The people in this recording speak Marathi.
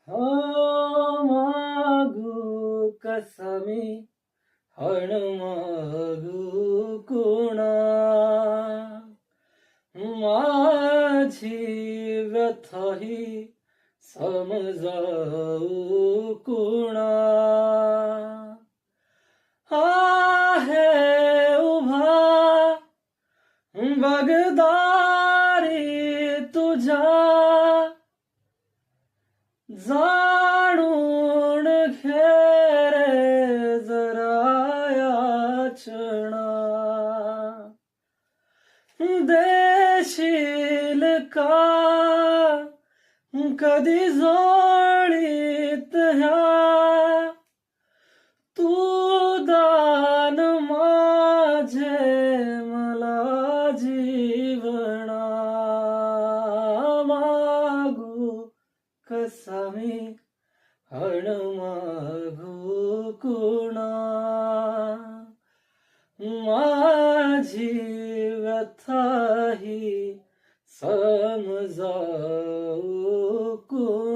हो मागू कसमी हण मागू कुणा माझी व्यथा ही समजाऊ कुणा आहे उभा बगदारी तुझ्या जाणून घे रे जरा याचना देशील का कधी जोडीत ह्या तू दान माझे मला जीवना मागू कसा मी हण मागू कुणा माझी व्यथा ही समजाऊ कुणा